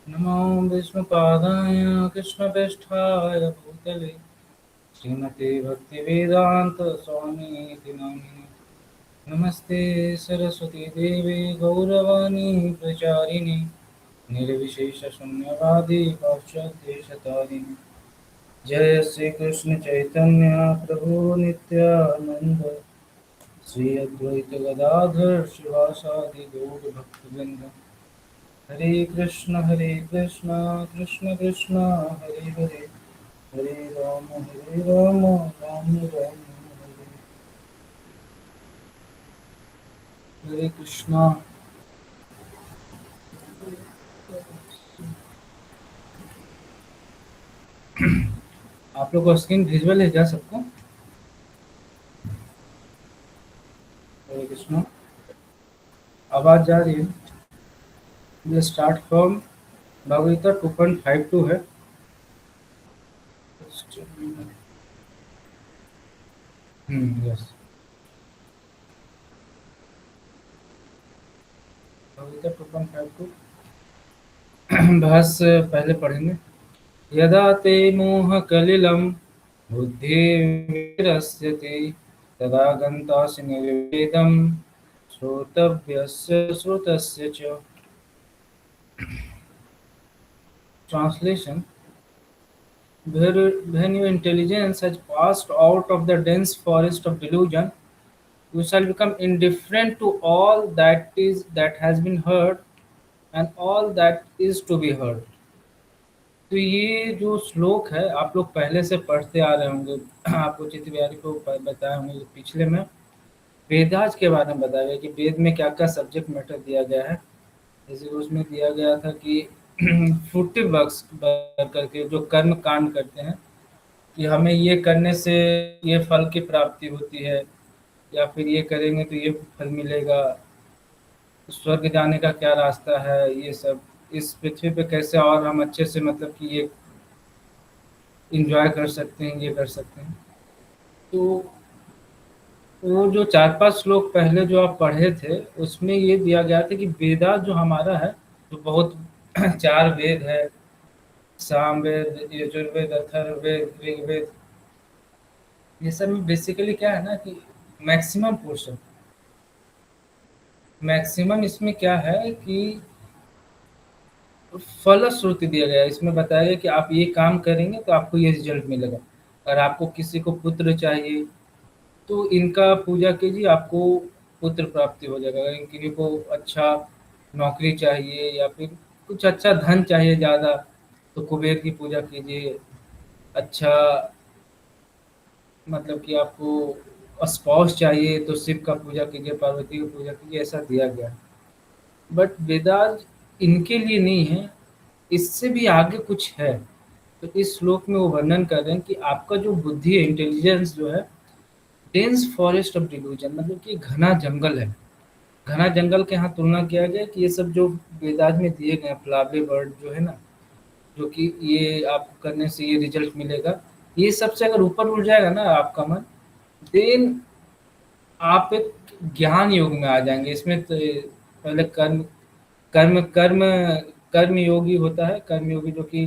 नमो विष्णुपादाय कृष्णप्रेष्ठाय भूतले श्रीमते भक्तिवेदांत स्वामी नामिने नमस्ते सरस्वती देवी गौरवाणी प्रचारिणे निर्विशेषशून्यवादी पाश्चात्यदेशतारिणे जय श्री कृष्ण चैतन्य प्रभु नित्यानंद श्री अद्वैत गदाधर शिवासादि गौर भक्तवृंद हरे कृष्ण कृष्ण कृष्ण हरे हरे हरे राम राम राम हरे कृष्णा। आप लोग का स्क्रीन विजुअल है क्या सबको? हरे कृष्णा। आवाज जा रही है? ये स्टार्ट फ्रॉम भगवत 2.52 है। यस। भगवत 2.52 भाष्य पहले पढ़ेंगे। यदा ते मोहकलिलं बुद्धिर्विरस्यते तदा गन्तासि निर्वेदं श्रोतव्यस्य श्रुतस्य च। Translation: when your intelligence has passed out of the dense forest of delusion, you shall become indifferent to all that has been heard and all that is to be heard. तो ये जो श्लोक है आप लोग पहले से पढ़ते आ रहे होंगे। आपको चित्त बिहारी को बताया होंगे पिछले में वेदाज के बारे में बताया गया कि वेद में क्या क्या सब्जेक्ट मैटर दिया गया है। जैसे उसमें दिया गया था कि फ्रूटिव वर्क्स करके जो कर्म कांड करते हैं कि हमें ये करने से ये फल की प्राप्ति होती है या फिर ये करेंगे तो ये फल मिलेगा, स्वर्ग जाने का क्या रास्ता है, ये सब इस पृथ्वी पे कैसे और हम अच्छे से मतलब कि ये इंजॉय कर सकते हैं, ये कर सकते हैं। तो वो जो 4-5 श्लोक पहले जो आप पढ़े थे उसमें ये दिया गया था कि वेदा जो हमारा है जो बहुत चार वेद है, सामवेद, यजुर्वेद, अथर्ववेद, ऋग्वेद, ये सब में बेसिकली क्या है ना कि मैक्सिमम पोर्शन, मैक्सिमम इसमें क्या है कि फलश्रुति दिया गया है। इसमें बताया गया कि आप ये काम करेंगे तो आपको ये रिजल्ट मिलेगा। और आपको किसी को पुत्र चाहिए तो इनका पूजा कीजिए, आपको पुत्र प्राप्ति हो जाएगा। अगर किसी को अच्छा नौकरी चाहिए या फिर कुछ अच्छा धन चाहिए ज़्यादा तो कुबेर की पूजा कीजिए। अच्छा मतलब कि आपको स्पाउस चाहिए तो शिव का पूजा कीजिए, पार्वती की पूजा कीजिए, ऐसा दिया गया है। बट वेदांत इनके लिए नहीं है, इससे भी आगे कुछ है। तो इस श्लोक में वो वर्णन कर रहे हैं कि आपका जो बुद्धि है, इंटेलिजेंस जो है, डेंस फॉरेस्ट ऑफ डिल्यूजन मतलब कि घना जंगल है। घना जंगल के यहाँ तुलना किया गया कि ये सब जो वेदांत में दिए गए फ्लावे वर्ड जो है ना, जो कि ये आपको करने से ये रिजल्ट मिलेगा, ये सबसे अगर ऊपर उठ जाएगा ना आपका मन, देन आप एक ज्ञान योग में आ जाएंगे। इसमें तो पहले कर्म कर्म कर्म कर्म योगी होता है, कर्म योगी जो कि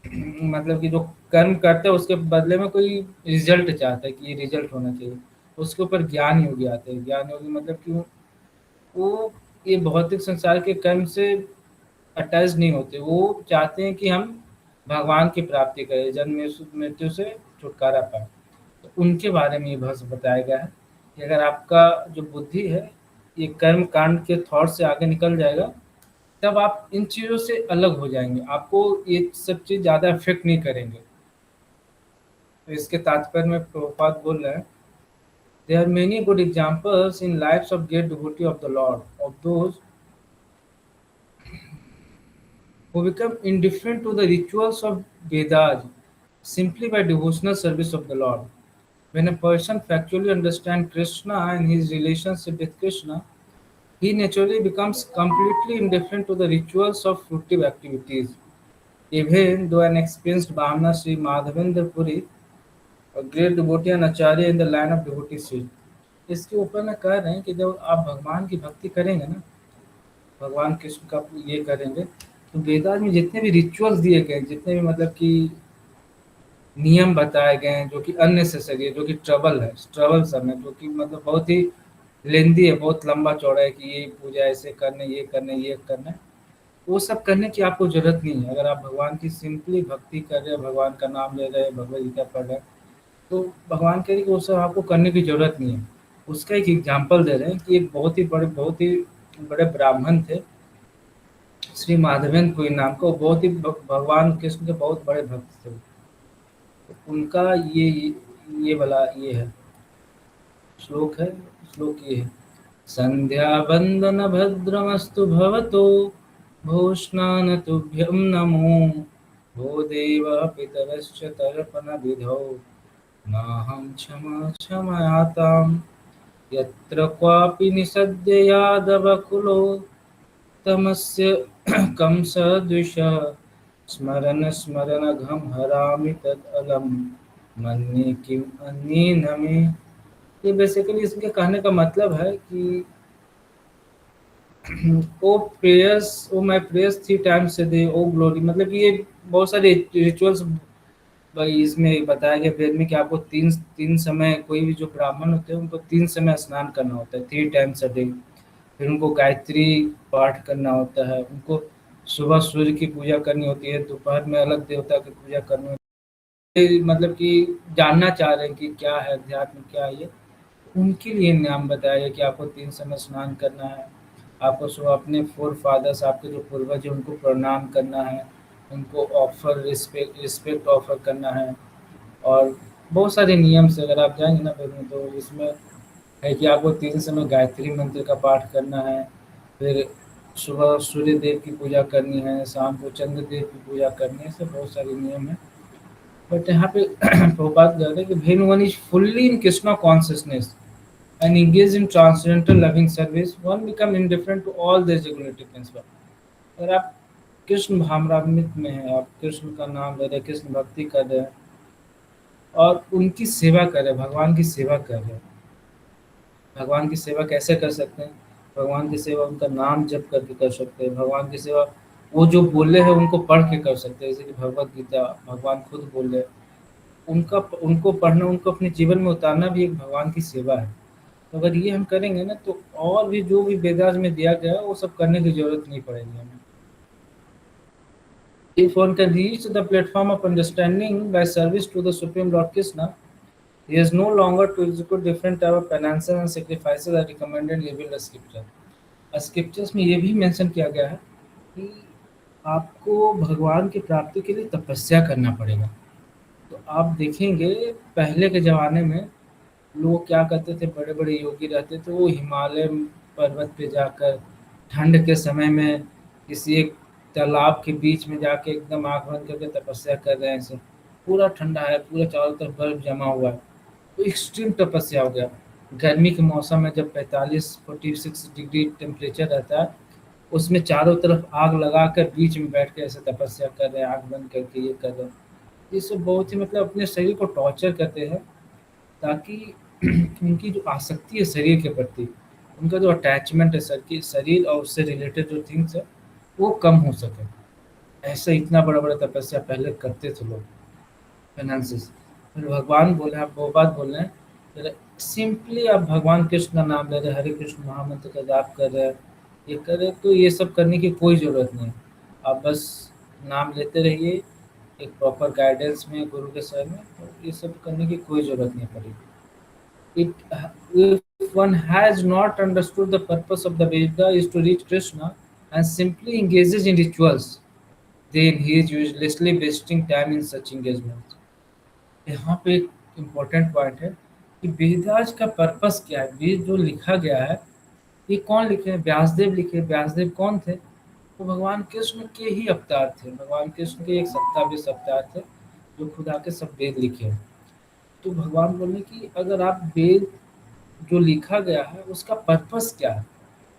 मतलब कि जो कर्म करते हैं उसके बदले में कोई रिजल्ट चाहता है कि ये रिजल्ट होना चाहिए, उसके ऊपर ज्ञान योगी आते हैं। ज्ञान योगी मतलब कि वो ये भौतिक संसार के कर्म से अटैच नहीं होते, वो चाहते हैं कि हम भगवान की प्राप्ति करें, जन्म मृत्यु से छुटकारा पाए। तो उनके बारे में ये बस बताया गया है कि अगर आपका जो बुद्धि है ये कर्म कांड के थॉट से आगे निकल जाएगा तब आप इन चीज़ों से अलग हो जाएंगे, आपको ये सब चीज़ ज़्यादा इफेक्ट नहीं करेंगे। तो इसके तात्पर्य में प्रभुपाद बोल रहे हैं, there are many good examples in lives of great devotee of the Lord, of those who become indifferent to the rituals of Vedas simply by devotional service of the Lord. When a person factually understands Krishna and his relationship with Krishna, he naturally becomes completely indifferent to the rituals of fruitive activities. Even though an experienced Brahmana Sri Madhavendra Puri, a great devotee and acharya in the line of devoteeship, इसके ऊपर में कह रहे हैं कि जब आप भगवान की भक्ति करेंगे ना, भगवान कृष्ण का ये करेंगे तो वेदास में जितने भी रिचुअल्स दिए गए, जितने भी मतलब कि नियम बताए गए हैं जो कि अननेसेसरी है, जो कि ट्रबल है, ट्रबल सब है, जो कि मतलब बहुत ही लेंदी है, बहुत लंबा चौड़ा है कि ये पूजा ऐसे करना, ये करना, ये करना, वो सब करने की आपको जरूरत नहीं है। अगर आप भगवान की सिंपली भक्ति कर रहे हैं, भगवान का नाम ले रहे हैं, भगवद गीता पढ़ रहे हैं, तो भगवान कह रहे कि वो सब आपको करने की जरूरत नहीं है। उसका एक एग्जाम्पल दे रहे हैं कि एक बहुत ही बड़े ब्राह्मण थे, श्री माधवेंद्र कोई नाम का, वो बहुत ही भगवान कृष्ण के बहुत बड़े भक्त थे। उनका ये वाला ये है श्लोक है। श्लोक ये है, संध्या वंदन भद्रमस्तु भवतो भूष्णान तुभ्यं नमो भो देव पितरश्च तर्पण विधौ नाहं क्षमा क्षमयाताम् यत्र क्वापि निषद्य यादवकुलो तमस्य कंसदृशः स्मरन् स्मरनघं हरामि तदलं मन्ये किम् अन्येन मे। ये बेसिकली इसके कहने का मतलब है कि oh prayers, oh my prayers 3 times a day, oh glory, मतलब कि ये बहुत सारे रिचुअल्स भाई इसमें बताया गया वेद में कि आपको तीन तीन समय, कोई भी जो ब्राह्मण होते हैं उनको 3 समय स्नान करना होता है, 3 टाइम्स अ डे। फिर उनको गायत्री पाठ करना होता है, उनको सुबह सूर्य की पूजा करनी होती है, दोपहर में अलग देवता की पूजा करनी होती है। मतलब कि जानना चाह रहे हैं कि क्या है अध्यात्म, क्या है ये, उनके लिए नाम बताया है कि आपको 3 समय स्नान करना है। आपको सुबह अपने फोर फादर्स, आपके जो पूर्वज हैं उनको प्रणाम करना है, उनको ऑफर रिस्पेक्ट रिस्पेक्ट ऑफर करना है। और बहुत सारे नियम से अगर आप जाएंगे ना फिर में, तो इसमें है कि आपको 3 समय गायत्री मंत्र का पाठ करना है। फिर सुबह सूर्य देव की पूजा करनी है, शाम को चंद्र देव की पूजा करनी है, ऐसे बहुत सारे नियम है। बट यहाँ पे प्रभुपाद कह रहे हैं कि when one is fully in Krishna consciousness and engage in transcendental loving service, one become indifferent to all these regulative principles. अगर आप कृष्ण भावनामृत में हैं, आप कृष्ण का नाम ले रहे हैं, कृष्ण भक्ति कर रहे हैं और उनकी सेवा कर रहे हैं, भगवान की सेवा कर रहे हैं। भगवान की सेवा कैसे कर सकते हैं? भगवान की सेवा उनका नाम जप करके कर सकते हैं। भगवान की सेवा वो जो बोले हैं उनको पढ़ के कर सकते हैं, जैसे कि भगवत गीता भगवान खुद बोले। उनका उनको पढ़ना, उनको अपने जीवन में उतारना भी एक भगवान की सेवा है। तो अगर ये हम करेंगे ना, तो और भी जो भी वेदास में दिया गया है वो सब करने की जरूरत नहीं पड़ेगी हमें। If one can reach the platform of understanding by service to the Supreme Lord Krishna, he is no longer to execute different type of penances and sacrifices that recommended revealed as scripture. Scriptures में ये भी mention किया गया है कि आपको भगवान की प्राप्ति के लिए तपस्या करना पड़ेगा। तो आप देखेंगे पहले के ज़माने में लोग क्या करते थे, बड़े बड़े योगी रहते थे, वो हिमालय पर्वत पे जाकर ठंड के समय में किसी एक तालाब के बीच में जाके एकदम आंख बंद करके तपस्या कर रहे हैं ऐसे। पूरा ठंडा है, पूरा चारों तरफ बर्फ जमा हुआ है, तो एक्सट्रीम तपस्या हो गया। गर्मी के मौसम में जब 45-46 डिग्री टेम्परेचर रहता है, उसमें चारों तरफ आग लगा कर बीच में बैठ के ऐसे तपस्या कर रहे हैं, आंख बंद करके ये कर रहे हैं। ये सब बहुत ही मतलब अपने शरीर को टॉर्चर करते हैं, ताकि उनकी जो आसक्ति है शरीर के प्रति, उनका जो अटैचमेंट है सर की शरीर और उससे रिलेटेड जो थिंग्स है, वो कम हो सके। ऐसा इतना बड़ा बड़ा तपस्या पहले करते थे लोग, फाइनेंसिस। फिर भगवान बोले, आप वो बात बोल रहे हैं, सिंपली आप भगवान कृष्ण का नाम ले रहे, हरे कृष्ण महामंत्र का जाप कर रहे हैं, ये कर रहे, तो ये सब करने की कोई ज़रूरत नहीं। आप बस नाम लेते रहिए एक प्रॉपर गाइडेंस में, गुरु के सर में, तो ये सब करने की कोई ज़रूरत नहीं पड़ेगी। It, if one has not understood the purpose of the Veda is to reach Krishna and simply engages in rituals, then he is uselessly wasting time in such engagements. यहाँ पे एक इम्पोर्टेंट पॉइंट है कि वेदास का purpose क्या है। वेद जो लिखा गया है, ये कौन लिखे हैं? व्यासदेव लिखे। व्यासदेव कौन थे? वो भगवान कृष्ण के ही अवतार थे, भगवान कृष्ण के एक 27 अवतार थे जो खुदा के सब वेद लिखे हैं। तो भगवान बोले कि अगर आप वेद जो लिखा गया है उसका पर्पस क्या है,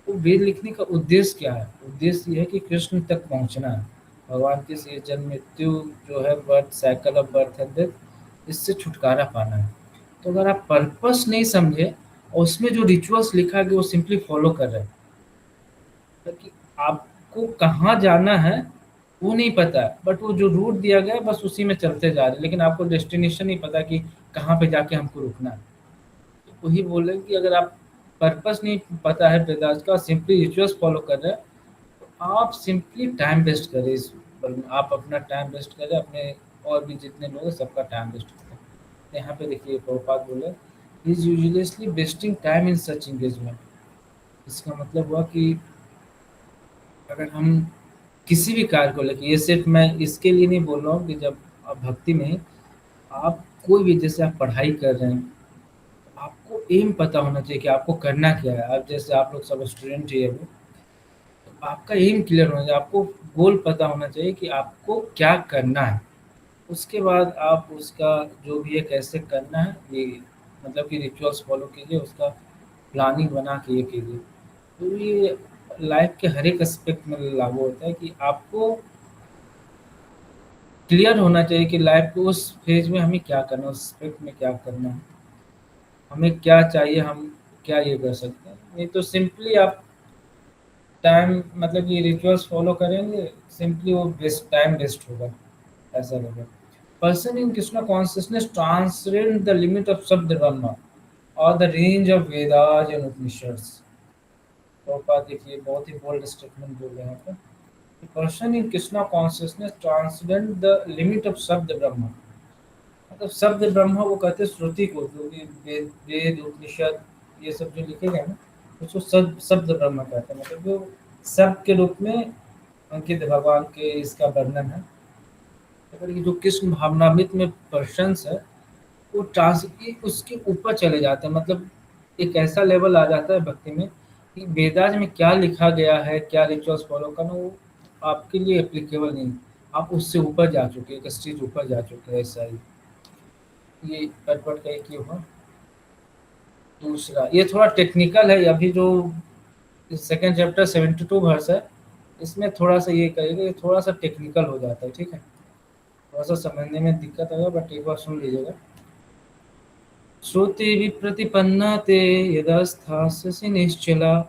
तो वेद लिखने का उद्देश्य क्या है? उद्देश्य ये है कि कृष्ण तक पहुंचना है। भगवान की से जन्म मृत्यु जो है, birth cycle of birth and death, इससे छुटकारा पाना है। तो अगर आप पर्पस नहीं समझे और उसमें जो रिचुअल्स लिखा गया वो सिंपली फॉलो कर रहे हैं, तो कि आपको कहाँ जाना है वो नहीं पता, बट वो जो रूट दिया गया है बस उसी में चलते जा रहे हैं, लेकिन आपको डेस्टिनेशन नहीं पता कि कहाँ पे जाके हमको रुकना है। तो वही बोले कि अगर आप पर्पस नहीं पता है वेदांत का, सिंपली रिचुअल्स फॉलो कर रहे हैं, तो आप सिंपली टाइम वेस्ट करें इस पर, आप अपना टाइम वेस्ट करें, अपने और भी जितने लोग हैं सबका टाइम वेस्ट करें। तो यहाँ पे देखिए प्रभुपाद बोले, is uselessly wasting time in such engagement. इसका मतलब हुआ कि अगर हम किसी भी कार्य को लेकर, ये सिर्फ मैं इसके लिए नहीं बोल रहा हूँ कि जब आप भक्ति में हैं, आप कोई भी, जैसे आप पढ़ाई कर रहे हैं, आपको एम पता होना चाहिए कि आपको करना क्या है। आप जैसे आप लोग सब स्टूडेंट ही है वो, तो आपका एम क्लियर होना चाहिए, आपको गोल पता होना चाहिए कि आपको क्या करना है। उसके बाद आप उसका जो भी है कैसे करना है, ये मतलब कि रिचुअल्स फॉलो कीजिए, उसका प्लानिंग बना के ये कीजिए। तो ये लाइफ के हर एक एस्पेक्ट में लागू होता है कि आपको क्लियर होना चाहिए कि लाइफ को उस फेज में हमें क्या करना है, उस एस्पेक्ट में क्या करना है, हमें क्या चाहिए, हम क्या ये कर सकते हैं। नहीं तो सिंपली आप टाइम मतलब ये रिचुअल्स फॉलो करेंगे, सिंपली वो वेस्ट, टाइम वेस्ट होगा, ऐसा लगेगा। Person in Krishna consciousness transcend the limit of Shabda Brahma और the range of Vedas and Upanishads. तो बात देखिए बहुत ही बोल्ड स्टेटमेंट बोल रहे हैं यहाँ पे। Person in Krishna consciousness transcend the limit of Shabda Brahma. मतलब शब्द ब्रह्म वो कहते हैं श्रुति को, जो भी वेद वेद उपनिषद ये सब जो लिखे गए ना, उसको शब्द शब्द ब्रह्म कहते हैं। मतलब जो शब्द के रूप में अंकित भगवान के इसका वर्णन है। अगर ये जो कृष्ण भावनामृत में पर्सन्स है, वो ट्रांस उसके ऊपर चले जाते हैं। मतलब एक ऐसा लेवल आ जाता है भक्ति में कि वेदांत में क्या लिखा गया है, क्या रिचुअल्स फॉलो करना, वो आपके लिए एप्लीकेबल नहीं। आप उससे ऊपर जा चुके हैं, एक स्टेज ऊपर जा चुके हैं, ऐसा ही। ये कटवट का एक ये हुआ। दूसरा ये थोड़ा टेक्निकल है, अभी जो सेकेंड चैप्टर 72 वर्स है, इसमें थोड़ा सा ये करेगा, ये थोड़ा सा टेक्निकल हो जाता है, ठीक है। थोड़ा सा समझने में दिक्कत आएगा, बट एक बार सुन लीजिएगा। श्रुति विप्रतिपन्ना ते यदस्थास्यसि निश्चला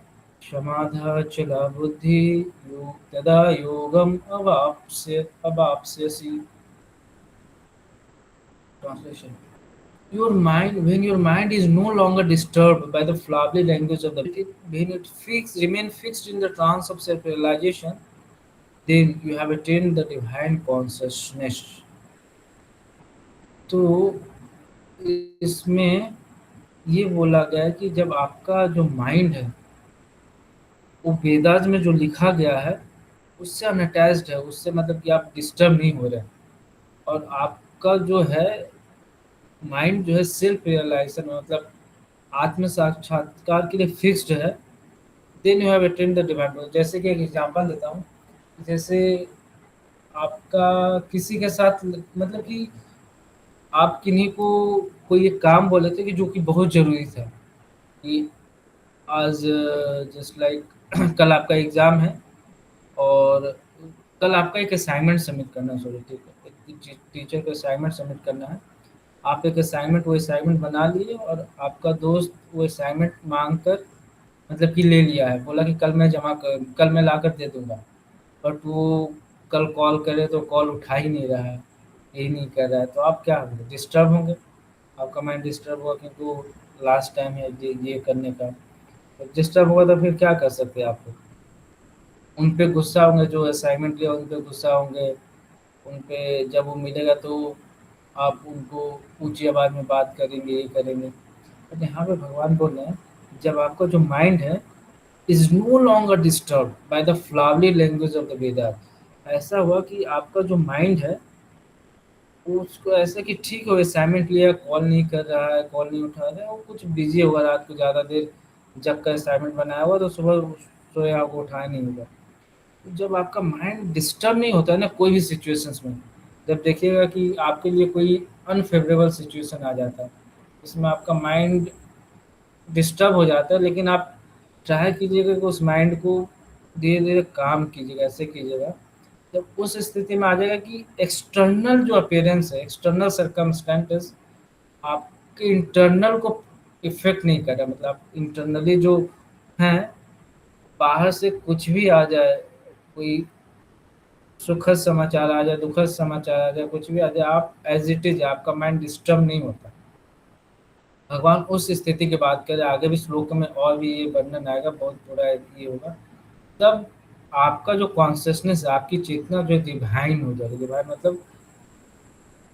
क्षमाधाचला बुद्धि तदा योगम अवाप्स्यसि। Translation. Your mind, when your mind is no longer disturbed by the flowery language of the, when it remain fixed in the trance of self-realization, then you have attained the divine consciousness. तो इसमें ये बोला गया है कि जब आपका जो माइंड है वो वेदास में जो लिखा गया है उससे अनअटैच्ड है, उससे मतलब कि आप डिस्टर्ब नहीं हो रहे, और आपका जो है माइंड जो है सेल्फ रियलाइजेशन मतलब आत्म साक्षात्कार के लिए फिक्स्ड है, then you have attend the divine goal. जैसे कि एक एग्जांपल देता हूँ, जैसे आपका किसी के साथ मतलब कि आप किन्हीं को कोई एक काम बोले थे कि जो कि बहुत ज़रूरी था, कि आज जस्ट लाइक कल आपका एग्ज़ाम है, और कल आपका एक असाइनमेंट सबमिट करना है, सॉरी ठीक है, एक टीचर को असाइनमेंट सबमिट करना है। आप एक असाइनमेंट वो असाइनमेंट बना लिए, और आपका दोस्त वो असाइनमेंट मांग कर मतलब कि ले लिया है, बोला कि कल मैं जमा कर, कल मैं ला कर दे दूँगा। बट वो कल कॉल करे तो कॉल उठा ही नहीं रहा है, यही नहीं कर रहा है, तो आप क्या होंगे, डिस्टर्ब होंगे। आपका माइंड डिस्टर्ब हुआ क्योंकि लास्ट टाइम है ये करने का। तो डिस्टर्ब होगा तो फिर क्या कर सकते हैं आप लोग? उन पे गुस्सा होंगे, जो असाइनमेंट लिया उन पे गुस्सा होंगे, उन पे जब वो मिलेगा तो आप उनको ऊँची आवाज़ में बात करेंगे, ये करेंगे। बट यहाँ पे भगवान बोल रहे हैं, जब आपका जो माइंड है is no longer disturbed by the flowery language of the Vedas. ऐसा हुआ कि आपका जो माइंड है वो उसको ऐसा कि ठीक है असाइनमेंट लिया, कॉल नहीं कर रहा है, कॉल नहीं उठा रहा है, वो कुछ बिजी होगा, रात को ज़्यादा देर जग कर असाइनमेंट बनाया हुआ, तो सुबह सोया आपको उठाया नहीं होगा। तो जब आपका माइंड डिस्टर्ब नहीं होता है ना कोई भी सिचुएशंस में, जब देखिएगा कि आपके लिए कोई अनफेवरेबल सिचुएशन आ जाता है, इसमें आपका माइंड डिस्टर्ब हो जाता है, लेकिन आप ट्राई कीजिएगा कि उस माइंड को धीरे धीरे काम कीजिएगा, ऐसे कीजिएगा जब उस स्थिति में आ जाएगा कि एक्सटर्नल जो अपीयरेंस है, एक्सटर्नल सर्कमस्टेंसेस आपके इंटरनल को इफेक्ट नहीं कर रहा। मतलब इंटरनली जो हैं, बाहर से कुछ भी आ जाए, कोई सुखद समाचार आ जाए, दुखद समाचार आ जाए, कुछ भी आ जाए, आप एज इट इज, आपका माइंड डिस्टर्ब नहीं होता। भगवान उस स्थिति की बात करें, आगे भी श्लोक में और भी ये वर्णन आएगा, बहुत पूरा ये होगा। तब आपका जो कॉन्शियसनेस, आपकी चेतना जो डिवाइन हो जाएगी। डिवाइन मतलब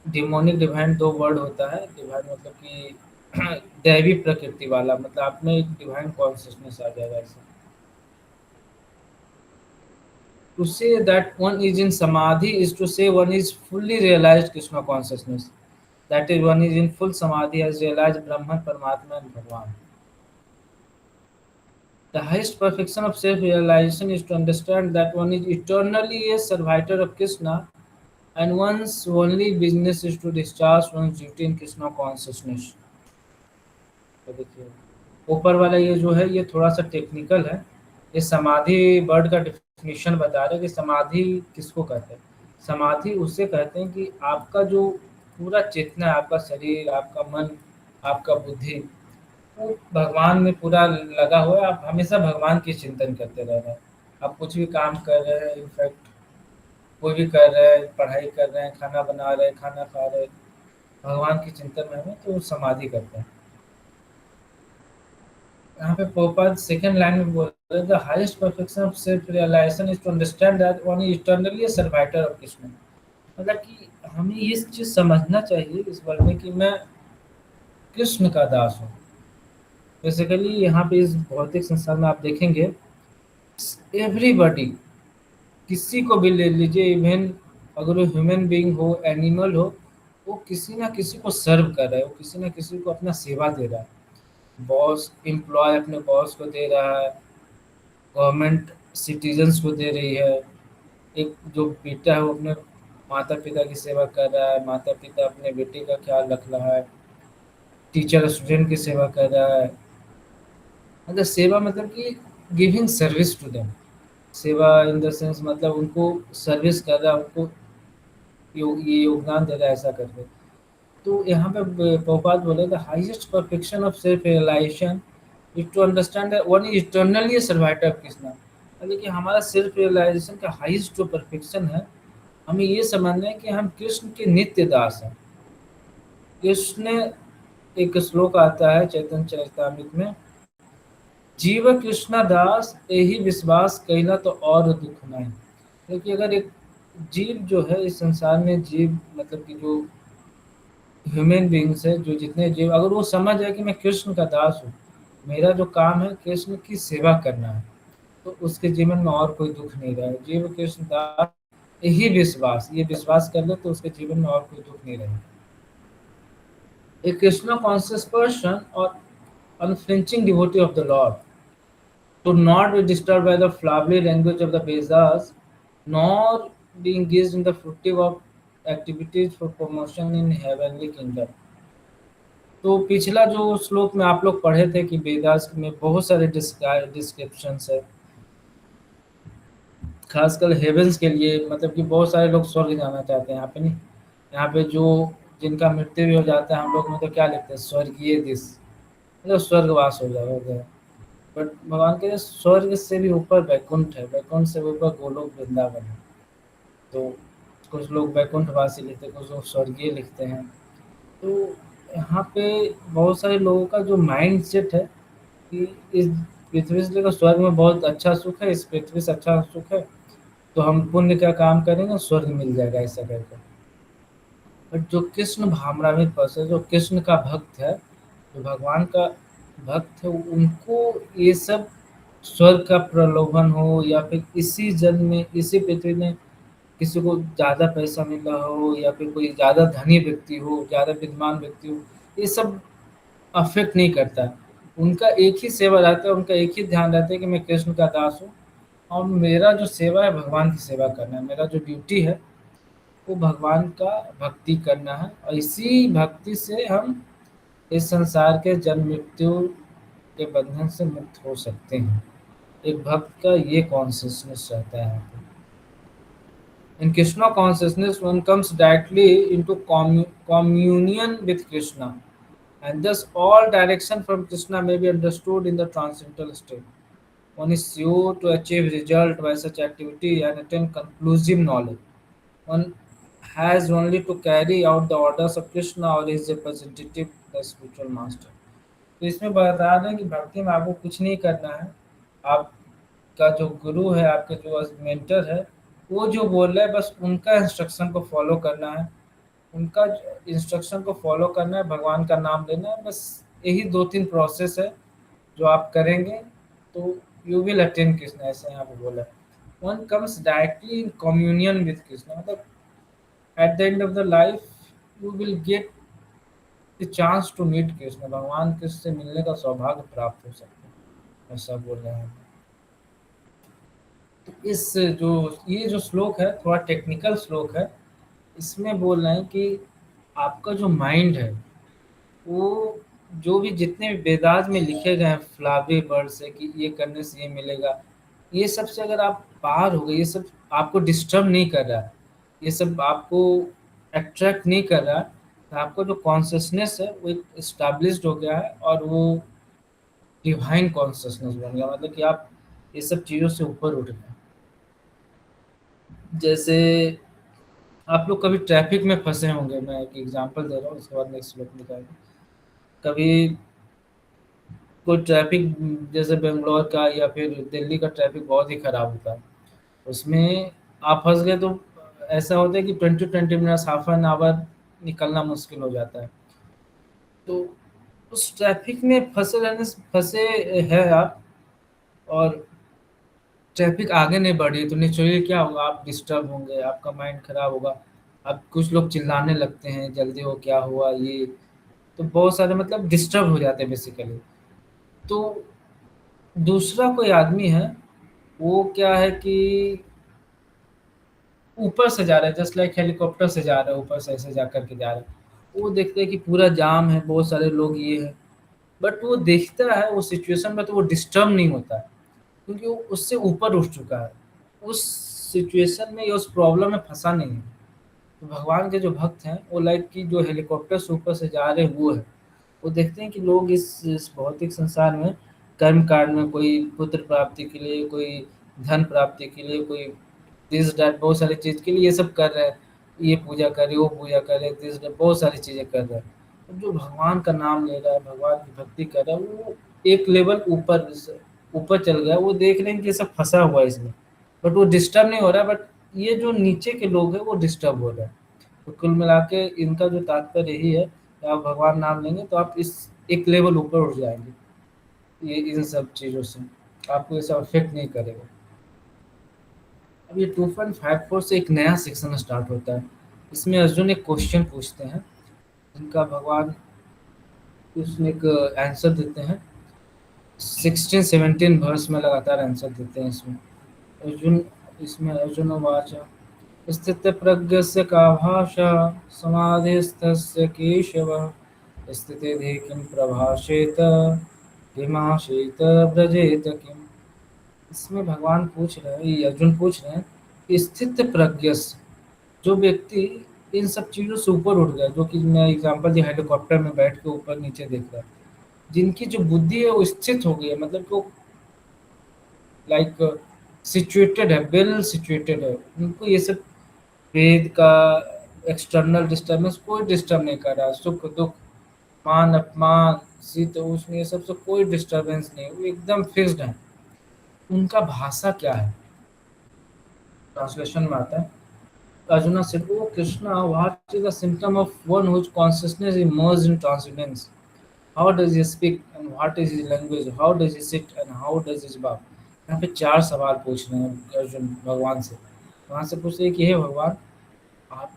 डिमोनिक डिवाइन दो वर्ड होता है। डिवाइन मतलब कि दैवी प्रकृति वाला, मतलब आप में एक डिवाइन कॉन्शियसनेस आ जाएगा ऐसे। To say that one is in samadhi is to say one is fully realized Krishna consciousness. That is, one is in full samadhi, has realized Brahman, Paramatma, and Bhagavan. The highest perfection of self-realization is to understand that one is eternally a servitor of Krishna, and one's only business is to discharge one's duty in Krishna consciousness. तो देखिए, ऊपर वाला ये जो है ये थोड़ा सा टेक्निकल है। ये समाधि वर्ड का डेफिनेशन बता रहे हैं कि समाधि किसको कहते हैं। समाधि उसे कहते हैं कि आपका जो पूरा चेतना है, आपका शरीर, आपका मन, आपका बुद्धि, वो भगवान में पूरा लगा हुआ है। आप हमेशा भगवान की चिंतन करते रह रहे हैं। आप कुछ भी काम कर रहे हैं, इनफैक्ट कोई भी कर रहे हैं, पढ़ाई कर रहे हैं, खाना बना रहे हैं, खाना खा रहे हैं, भगवान की चिंतन में हमें तो समाधि करते हैं। यहाँ पे पोपा सेकंड लाइन में बोल रहे हैं, the highest perfection of self realisation is to understand that one is eternally a survivor of Krishna. मतलब कि हमें ये चीज समझना चाहिए इस वर्ड में कि मैं कृष्ण का दास हूँ। बेसिकली यहाँ पे इस भौतिक संसार में आप देखेंगे, एवरीबॉडी, किसी को भी ले लीजिए, इवन अगर वो ह्यूमन बीइंग हो, एनिमल हो, वो किसी ना किसी को सर्व कर रहा है, वो किसी ना किसी को अपना सेवा दे रहा है। बॉस एम्प्लॉय अपने बॉस को दे रहा है, गवर्नमेंट सिटीजन्स को दे रही है। एक जो बेटा है वो अपने माता पिता की सेवा कर रहा है, माता पिता अपने बेटे का ख्याल रख रहा है, टीचर स्टूडेंट की सेवा कर रहा है। मतलब सेवा मतलब कि गिविंग सर्विस टू देम। सेवा इन द सेंस मतलब उनको सर्विस कर रहा है, उनको ये योगदान दे रहा है ऐसा करके। तो यहाँ पे प्रभुपाद बोले the highest perfection of self realisation is to understand that one is eternally survivor of Krishna. मतलब कि हमारा सेल्फ रियलाइजेशन का हाईएस्ट जो परफेक्शन है, हमें ये समझना है कि हम कृष्ण के नित्य दास हैं। कृष्ण, एक श्लोक आता है चैतन्य चरितामृत में, जीव कृष्ण दास यही विश्वास कहना तो और दुख नहीं। क्योंकि अगर एक जीव जो है इस संसार में, जीव मतलब कि जो ह्यूमन बींग्स है, जो जितने जीव, अगर वो समझ जाए कि मैं कृष्ण का दास हूँ, मेरा जो काम है कृष्ण की सेवा करना है, तो उसके जीवन में और कोई दुख नहीं रहे। जीव कृष्ण दास यही विश्वास, ये विश्वास कर ले तो उसके जीवन में और कोई दुख नहीं रहे। A Krishna conscious person or unflinching devotee of the Lord to not be disturbed by the flowery language of the Vedas, nor be engaged in the fruitive of activities for promotion in heavenly kingdom। तो पिछला जो श्लोक में आप लोग पढ़े थे कि वेदास में बहुत सारे डिस्क्रिप्शंस है, खासकर हेवेंस के लिए, मतलब कि बहुत सारे लोग स्वर्ग जाना चाहते हैं। यहाँ पे नहीं, यहाँ पे जो जिनका मृत्यु भी हो जाता है, हम लोग में तो क्या लिखते हैं, स्वर्गीय दिश, मतलब स्वर्गवास हो जाएगा। बट भगवान के स्वर्ग से भी ऊपर वैकुंठ है, वैकुंठ से ऊपर गोलोक वृंदावन है। तो कुछ लोग वैकुंठवासी लिखते हैं, कुछ लोग स्वर्गीय लिखते हैं। तो यहाँ पे बहुत सारे लोगों का जो माइंड सेट है कि इस पृथ्वी से लेकर स्वर्ग में बहुत अच्छा सुख है, इस पृथ्वी से अच्छा सुख है, तो हम पुण्य का काम करेंगे, स्वर्ग मिल जाएगा ऐसा करके। बट जो कृष्ण भावनावित पर्सन, जो कृष्ण का भक्त है, जो भगवान का भक्त है, उनको ये सब स्वर्ग का प्रलोभन हो, या फिर इसी जन्म में, इसी पृथ्वी में किसी को ज़्यादा पैसा मिला हो, या फिर कोई ज़्यादा धनी व्यक्ति हो, ज़्यादा विद्वान व्यक्ति हो, ये सब अफेक्ट नहीं करता है। उनका एक ही सेवा रहता है, उनका एक ही ध्यान रहता है कि मैं कृष्ण का दास हूँ, और मेरा जो सेवा है भगवान की सेवा करना है। मेरा जो ड्यूटी है वो भगवान का भक्ति करना है, और इसी भक्ति से हम इस संसार के जन्म मृत्यु के बंधन से मुक्त हो सकते हैं। एक भक्त का ये कॉन्शियसनेस रहता है। In Krishna consciousness, one comes directly into communion with Krishna, and thus all direction from Krishna may be understood in the transcendental state. One is sure to achieve result by such activity and attain conclusive knowledge. One has only to carry out the orders of Krishna or his representative, the spiritual master. तो इसमें बता रहे हैं कि भक्ति में आपको कुछ नहीं करना है। आपका जो गुरु है, आपके जो मेंटर है, वो जो बोल रहा है बस उनका इंस्ट्रक्शन को फॉलो करना है। उनका इंस्ट्रक्शन को फॉलो करना है, भगवान का नाम लेना है, बस यही 2-3 प्रोसेस है जो आप करेंगे तो यू विल अटेन कृष्ण, ऐसे यहाँ पे बोला है। One comes directly in communion with Krishna, मतलब at the end of the life you will get the chance to meet Krishna, भगवान कृष्ण से मिलने का सौभाग्य प्राप्त हो सकता है, ऐसा बोल रहे हैं। तो इस जो ये जो श्लोक है थोड़ा टेक्निकल श्लोक है। इसमें बोल रहे हैं कि आपका जो माइंड है वो जो भी जितने भी वेदांत में लिखे गए हैं फ्लावे वर्ड से कि ये करने से ये मिलेगा, ये सब से अगर आप पार हो गए, ये सब आपको डिस्टर्ब नहीं कर रहा है, ये सब आपको अट्रैक्ट नहीं कर रहा है, तो आपका जो कॉन्शियसनेस है वो एक इस्टेब्लिश्ड हो गया है और वो डिवाइन कॉन्शियसनेस बन गया, मतलब कि आप ये सब चीज़ों से ऊपर उठ गए। जैसे आप लोग कभी ट्रैफिक में फंसे होंगे, मैं एक एग्जांपल दे रहा हूँ, उसके बाद नेक्स्ट श्लोक निकालेंगे। कभी कोई ट्रैफिक, जैसे बेंगलोर का या फिर दिल्ली का ट्रैफिक बहुत ही खराब होता है, उसमें आप फंस गए तो ऐसा होता है कि 20-20 मिनट्स, हाफ एन आवर निकलना मुश्किल हो जाता है। तो उस ट्रैफिक में फंसे है आप, और ट्रैफिक आगे नहीं बढ़ी तो नेचुरली क्या होगा, आप डिस्टर्ब होंगे, आपका माइंड खराब होगा। अब कुछ लोग चिल्लाने लगते हैं जल्दी हो, क्या हुआ ये, तो बहुत सारे मतलब डिस्टर्ब हो जाते हैं बेसिकली। तो दूसरा कोई आदमी है, वो क्या है कि ऊपर से जा रहा है, जस्ट लाइक हेलीकॉप्टर से जा रहा है, ऊपर से ऐसे जा करके जा रहा है। वो देखते हैं कि पूरा जाम है, बहुत सारे लोग ये है, बट वो देखता है वो सिचुएशन में तो वो डिस्टर्ब नहीं होता है, क्योंकि वो उससे ऊपर उठ चुका है, उस सिचुएशन में या उस प्रॉब्लम में फंसा नहीं है। तो भगवान के जो भक्त हैं वो लाइक कि जो हेलीकॉप्टर से ऊपर से जा रहे हैं वो है। वो देखते हैं कि लोग इस भौतिक संसार में कर्म कांड में, कोई पुत्र प्राप्ति के लिए, कोई धन प्राप्ति के लिए, कोई दिस डैट, बहुत सारी चीज़ के लिए ये सब कर रहे हैं, ये पूजा कर रहे, वो पूजा कर रहे, दिस डैट, बहुत सारी चीज़ें कर रहे हैं। अब जो भगवान का नाम ले रहा है, भगवान की भक्ति कर रहा है, वो एक लेवल ऊपर चल गया, वो देख रहे हैं कि ये सब फंसा हुआ है इसमें, बट वो डिस्टर्ब नहीं हो रहा है, बट ये जो नीचे के लोग हैं वो डिस्टर्ब हो रहे हैं। तो कुल मिला के इनका जो तात्पर्य यही है कि आप भगवान नाम लेंगे तो आप इस एक लेवल ऊपर उठ जाएंगे, ये इन सब चीज़ों से आपको ऐसा अफेक्ट नहीं करेगा। अब ये 2.54 से एक नया सेक्शन स्टार्ट होता है। इसमें अर्जुन एक क्वेश्चन पूछते हैं, जिनका भगवान उसमें एक आंसर देते हैं। 16-17 वर्स में लगातार आंसर देते हैं इसमें। अर्जुन इसमें अर्जुन वाच स्थितप्रज्ञस्य का भाषा समाधिस्थस्य केशवः स्थितिधि किं प्रभाषेत किमाशीत व्रजेत किम। इसमें भगवान पूछ रहे हैं, ये अर्जुन पूछ रहे हैं कि स्थित प्रज्ञस्य, जो व्यक्ति इन सब चीज़ों से ऊपर उठ गया, जो कि मैं एग्जांपल दिया हेलीकॉप्टर में बैठ के ऊपर नीचे देख रहा है, जिनकी जो बुद्धि है वो स्थित हो गई है, मतलब कि वो लाइक सिचुएटेड है, वेल सिचुएटेड है, उनको ये सब वेद का एक्सटर्नल डिस्टर्बेंस कोई डिस्टर्ब नहीं कर रहा, सुख दुख मान अपमान शीत उष्ण ये सब से कोई डिस्टर्बेंस नहीं, वो एकदम फिक्स्ड है। उनका भाषा क्या है, ट्रांसलेशन में आता है, Arjuna said, "Oh Krishna, what is the symptom of one whose consciousness is immersed in transcendence? How does he speak and what is his language? How does he sit and how does he bow?" यहाँ पे 4 सवाल पूछ रहे हैं अर्जुन भगवान से। वहाँ से पूछ रहे हैं कि हे भगवान, आप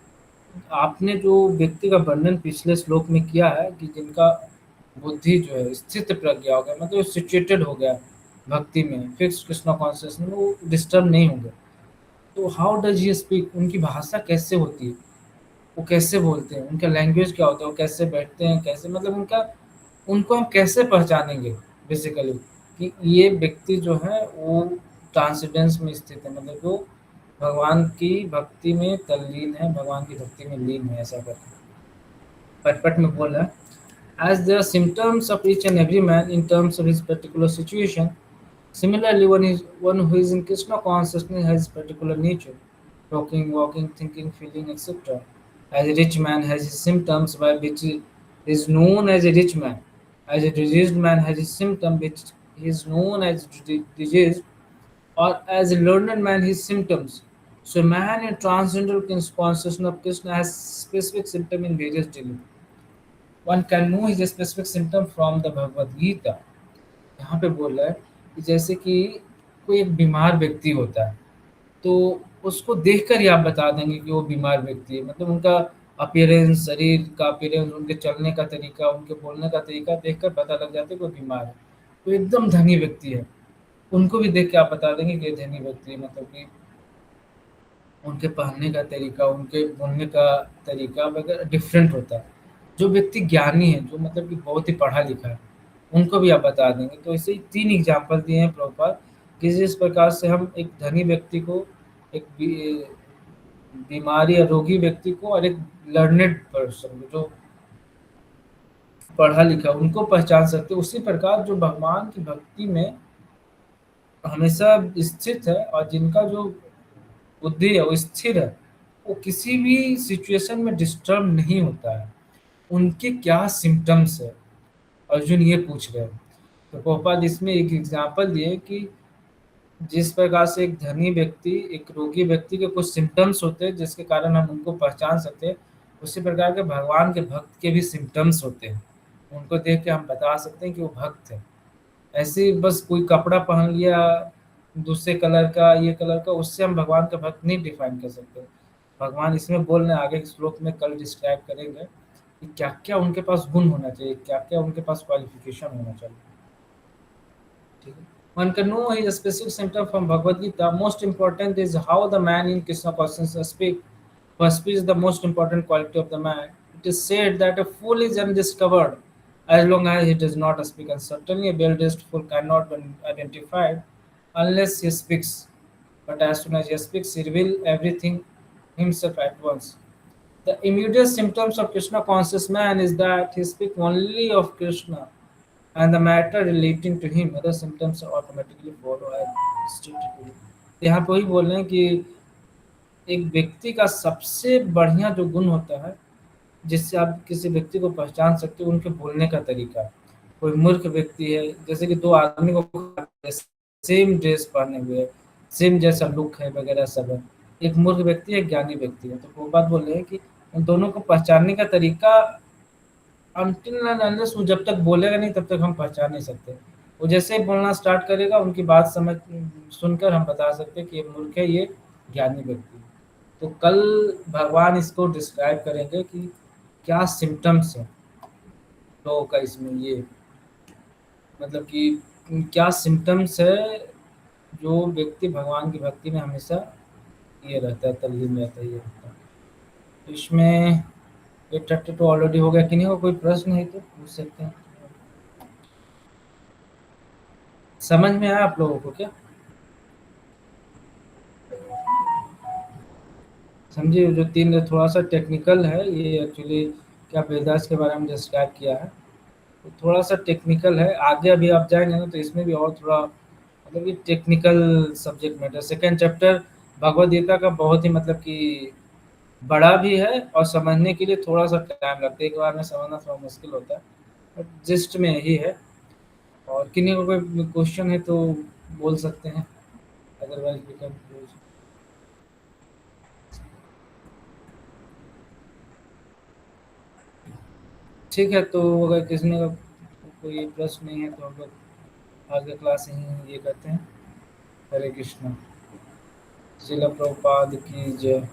आपने जो व्यक्ति का वर्णन पिछले श्लोक में किया है कि जिनका बुद्धि जो है स्थित प्रज्ञा हो गया, मतलब सिचुएटेड हो गया भक्ति में, फिक्स कृष्णा कॉन्शियस में, वो डिस्टर्ब नहीं होंगे। तो हाउ डज ही स्पीक, उनकी भाषा कैसे होती है, वो कैसे बोलते हैं, उनका लैंग्वेज क्या होता है, वो कैसे बैठते हैं, कैसे मतलब उनका, उनको हम कैसे पहचानेंगे बेसिकली कि ये व्यक्ति जो है वो ट्रांसेंडेंस में स्थित है, मतलब वो भगवान की भक्ति में तल्लीन है, भगवान की भक्ति में लीन है, ऐसा करके पटपट में बोल रहा है। As their symptoms of each and every man in terms of his particular situation, Similarly, one who is in Krishna consciousness has particular nature, talking, walking, thinking, feeling, etc. As a rich man has his symptoms by which he is known as a rich man. As a diseased man has his symptom which he is known as diseased, or as a learned man his symptoms. So man in transcendental consciousness of Krishna has specific symptom in various degree. One can know his specific symptom from the Bhagavad Gita. यहाँ पे बोल रहा है कि जैसे कि कोई एक बीमार व्यक्ति होता है, तो उसको देखकर ही आप बता देंगे कि वो बीमार व्यक्ति है। मतलब उनका अपीयरेंस, शरीर का अपीयरेंस, उनके चलने का तरीका, उनके बोलने का तरीका देखकर पता लग जाता है कि वो बीमार है। तो एकदम धनी व्यक्ति है, उनको भी देख के आप बता देंगे कि ये धनी व्यक्ति है। मतलब कि उनके पहनने का तरीका, उनके बोलने का तरीका वगैरह डिफरेंट होता है। जो व्यक्ति ज्ञानी है, जो मतलब कि बहुत ही पढ़ा लिखा है, उनको भी आप बता देंगे। तो ऐसे ही 3 एग्ज़ाम्पल दिए हैं प्रभुपाद कि जिस प्रकार से हम एक धनी व्यक्ति को, एक बीमारी या रोगी व्यक्ति को और एक लर्नेड पर्सन को, जो पढ़ा लिखा, उनको पहचान सकते हैं। उसी प्रकार जो भगवान की भक्ति में हमेशा स्थित है और जिनका जो बुद्धि है वो स्थिर है, वो किसी भी सिचुएशन में डिस्टर्ब नहीं होता है। उनके क्या सिम्पटम्स है, अर्जुन ये पूछ रहे हैं। तो प्रभुपाद इसमें एक एग्जाम्पल दिए कि जिस प्रकार से एक धनी व्यक्ति, एक रोगी व्यक्ति के कुछ सिम्पटम्स होते हैं जिसके कारण हम उनको पहचान सकते हैं, उसी प्रकार के भगवान के भक्त के भी सिम्पटम्स होते हैं। उनको देख के हम बता सकते हैं कि वो भक्त है। ऐसे ही बस कोई कपड़ा पहन लिया दूसरे कलर का, ये कलर का, उससे हम भगवान का भक्त नहीं डिफाइन कर सकते। भगवान इसमें बोल रहे हैं, आगे के श्लोक में कल डिस्क्राइब करेंगे कि क्या क्या उनके पास गुण होना चाहिए, क्या क्या उनके पास क्वालिफिकेशन होना चाहिए। ठीक है। One can know his specific symptom from Bhagavad Gita. Most important is how the man in Krishna consciousness speak. For speech is the most important quality of the man. It is said that a fool is undiscovered as long as he does not speak, and certainly a well-dressed fool cannot be identified unless he speaks. But as soon as he speaks, he reveals everything himself at once. The immediate symptoms of Krishna conscious man is that he speaks only of Krishna and the matter relating to him. Other symptoms automatically follow as stated. यहाँ पे वही बोल रहे हैं कि एक व्यक्ति का सबसे बढ़िया जो गुण होता है, जिससे आप किसी व्यक्ति को पहचान सकते हो, उनके बोलने का तरीका। कोई मूर्ख व्यक्ति है, जैसे कि 2 आदमी को सेम ड्रेस पहने हुए, सेम जैसा लुक है वगैरह सब है। एक मूर्ख व्यक्ति है, एक ज्ञानी व्यक्ति है। तो वो बात बोल रहे हैं कि उन दोनों को पहचानने का तरीका, अनटिल एंड अनलेस वो जब तक बोलेगा नहीं तब तक हम पहचान नहीं सकते। वो जैसे ही बोलना स्टार्ट करेगा, उनकी बात समझ सुनकर हम बता सकते हैं कि ये मूर्ख है, ये ज्ञानी व्यक्ति है। तो कल भगवान इसको डिस्क्राइब करेंगे कि क्या सिम्पटम्स है लोगों का इसमें, ये मतलब कि क्या सिम्पटम्स है जो व्यक्ति भगवान की भक्ति में हमेशा ये रहता है, तल्लीन रहता है, ये रहता है। तो इसमें 8:32 ऑलरेडी हो गया कि नहीं? हो कोई प्रश्न है तो पूछ सकते हैं। समझ में आया आप लोगों को क्या? समझिए, जो 3 थोड़ा सा टेक्निकल है ये एक्चुअली, क्या वेदास के बारे में डिस्क्राइब किया है, तो थोड़ा सा टेक्निकल है। आगे अभी आप जाएंगे ना तो इसमें भी और थोड़ा मतलब कि technical subject matter. Second chapter Bhagavad Gita का बहुत ही मतलब कि बड़ा भी है और समझने के लिए थोड़ा सा टाइम लगता है, एक बार में समझना थोड़ा मुश्किल होता है, बट जिस्ट में यही है। और किन्हीं को कोई क्वेश्चन है तो बोल सकते हैं, अदरवाइज वी कैन क्लोज। ठीक है, तो अगर किसी ने कोई प्रश्न नहीं है तो हम लोग आगे क्लास यहीं ये करते हैं। हरे कृष्णा। शिला प्रभुपाद की जय।